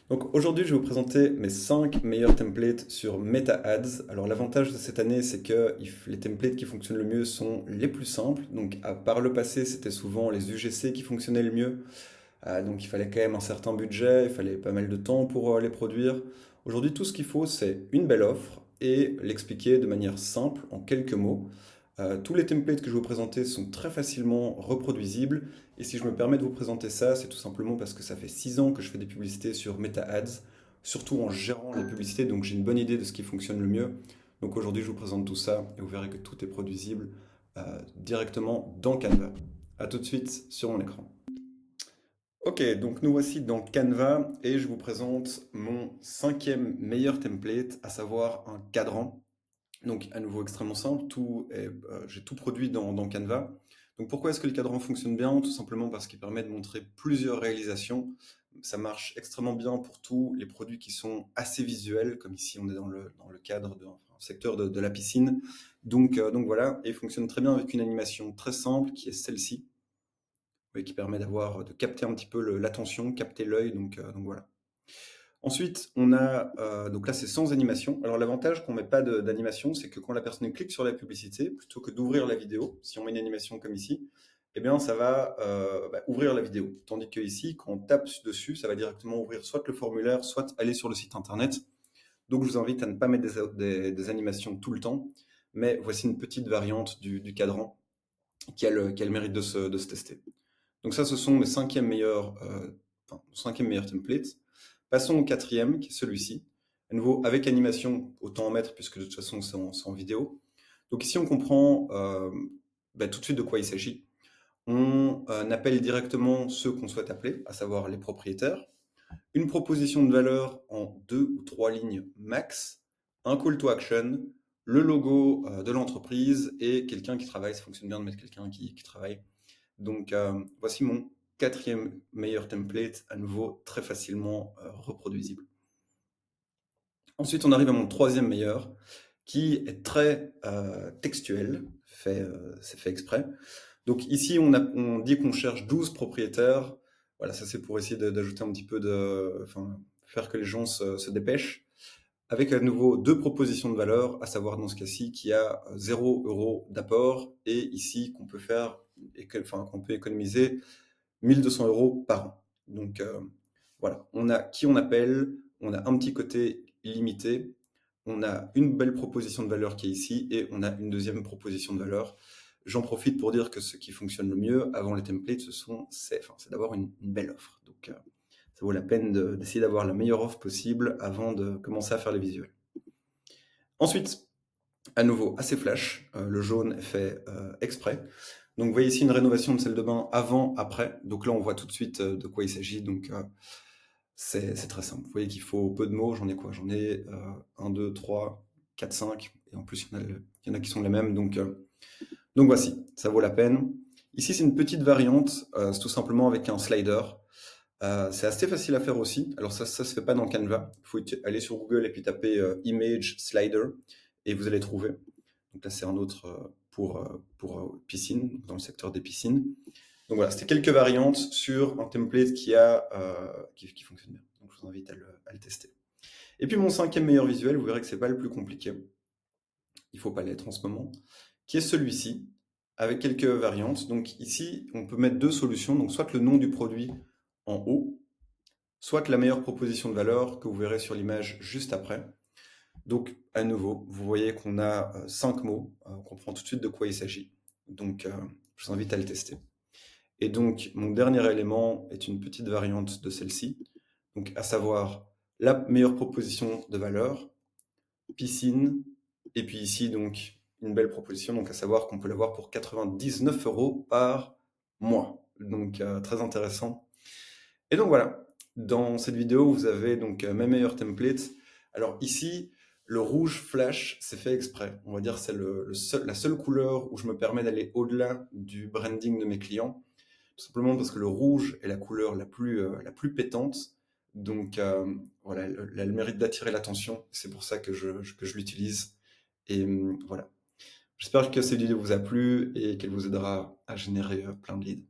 Donc aujourd'hui, je vais vous présenter mes 5 meilleurs templates sur Meta Ads. Alors l'avantage de cette année, c'est que les templates qui fonctionnent le mieux sont les plus simples. Donc par le passé, c'était souvent les UGC qui fonctionnaient le mieux. Donc il fallait quand même un certain budget, il fallait pas mal de temps pour les produire. Aujourd'hui, tout ce qu'il faut, c'est une belle offre et l'expliquer de manière simple, en quelques mots. Tous les templates que je vais vous présenter sont très facilement reproduisibles. Et si je me permets de vous présenter ça, c'est tout simplement parce que ça fait 6 ans que je fais des publicités sur Meta Ads, surtout en gérant les publicités, donc j'ai une bonne idée de ce qui fonctionne le mieux. Donc aujourd'hui, je vous présente tout ça et vous verrez que tout est produisible directement dans Canva. A tout de suite sur mon écran. Ok, donc nous voici dans Canva et je vous présente mon cinquième meilleur template, à savoir un cadran. Donc à nouveau extrêmement simple, j'ai tout produit dans Canva. Donc pourquoi est-ce que le cadran fonctionne bien? Tout simplement parce qu'il permet de montrer plusieurs réalisations. Ça marche extrêmement bien pour tous les produits qui sont assez visuels, comme ici on est dans le cadre enfin, secteur de la piscine. Donc voilà, et il fonctionne très bien avec une animation très simple qui est celle-ci, oui, qui permet de capter un petit peu l'attention, capter l'œil. Donc voilà. Ensuite, on a, donc là c'est sans animation. Alors l'avantage qu'on ne met pas d'animation, c'est que quand la personne clique sur la publicité, plutôt que d'ouvrir la vidéo, si on met une animation comme ici, eh bien ça va ouvrir la vidéo. Tandis que ici, quand on tape dessus, ça va directement ouvrir soit le formulaire, soit aller sur le site internet. Donc je vous invite à ne pas mettre des animations tout le temps, mais voici une petite variante du cadran qui a le mérite de se tester. Donc ça, ce sont mes cinquième meilleurs templates. Passons au quatrième, qui est celui-ci. À nouveau, avec animation, autant en mettre, puisque de toute façon, c'est en vidéo. Donc ici, on comprend tout de suite de quoi il s'agit. On appelle directement ceux qu'on souhaite appeler, à savoir les propriétaires. Une proposition de valeur en 2 ou 3 lignes max, un call to action, le logo de l'entreprise et quelqu'un qui travaille. Ça fonctionne bien de mettre quelqu'un qui travaille. Donc voici mon quatrième meilleur template, à nouveau très facilement reproduisible. Ensuite, on arrive à mon troisième meilleur, qui est très textuel, c'est fait exprès. Donc ici, on dit qu'on cherche 12 propriétaires. Voilà, ça c'est pour essayer d'ajouter un petit peu enfin, faire que les gens se dépêchent. Avec à nouveau 2 propositions de valeur, à savoir dans ce cas-ci qu'il y a 0 € d'apport et ici qu'on peut faire, qu'on peut économiser 1 200 € par an. Donc voilà, on a qui on appelle, on a un petit côté limité, on a une belle proposition de valeur qui est ici et on a une deuxième proposition de valeur. J'en profite pour dire que ce qui fonctionne le mieux avant les templates, c'est d'avoir une belle offre. Donc ça vaut la peine d'essayer d'avoir la meilleure offre possible avant de commencer à faire les visuels. Ensuite, à nouveau, assez flash, le jaune est fait exprès. Donc vous voyez ici une rénovation de salle de bain avant, après. Donc là, on voit tout de suite de quoi il s'agit. Donc c'est très simple. Vous voyez qu'il faut peu de mots. J'en ai quoi? J'en ai 1, 2, 3, 4, 5. Et en plus, il y en a qui sont les mêmes. Donc voici, ça vaut la peine. Ici, c'est une petite variante. C'est tout simplement avec un slider. C'est assez facile à faire aussi. Alors ça se fait pas dans Canva. Il faut aller sur Google et puis taper Image Slider et vous allez trouver. Donc là, c'est un autre pour piscine, dans le secteur des piscines. Donc voilà, c'était quelques variantes sur un template qui fonctionne bien. Donc je vous invite à le tester. Et puis mon cinquième meilleur visuel, vous verrez que c'est pas le plus compliqué. Il faut pas l'être en ce moment. Qui est celui-ci, avec quelques variantes. Donc ici, on peut mettre 2 solutions. Donc soit le nom du produit en haut, soit la meilleure proposition de valeur que vous verrez sur l'image juste après. Donc, à nouveau, vous voyez qu'on a 5 mots, on comprend tout de suite de quoi il s'agit. Donc, je vous invite à le tester. Et donc, mon dernier élément est une petite variante de celle-ci, donc à savoir la meilleure proposition de valeur, piscine, et puis ici, donc, une belle proposition, donc à savoir qu'on peut l'avoir pour 99 € par mois. Donc, très intéressant. Et donc voilà, dans cette vidéo, vous avez donc mes meilleurs templates. Alors ici, le rouge flash, c'est fait exprès. On va dire que c'est la seule couleur où je me permets d'aller au-delà du branding de mes clients. Tout simplement parce que le rouge est la couleur la plus pétante. Donc voilà, elle a le mérite d'attirer l'attention. C'est pour ça que je l'utilise. Et voilà. J'espère que cette vidéo vous a plu et qu'elle vous aidera à générer plein de leads.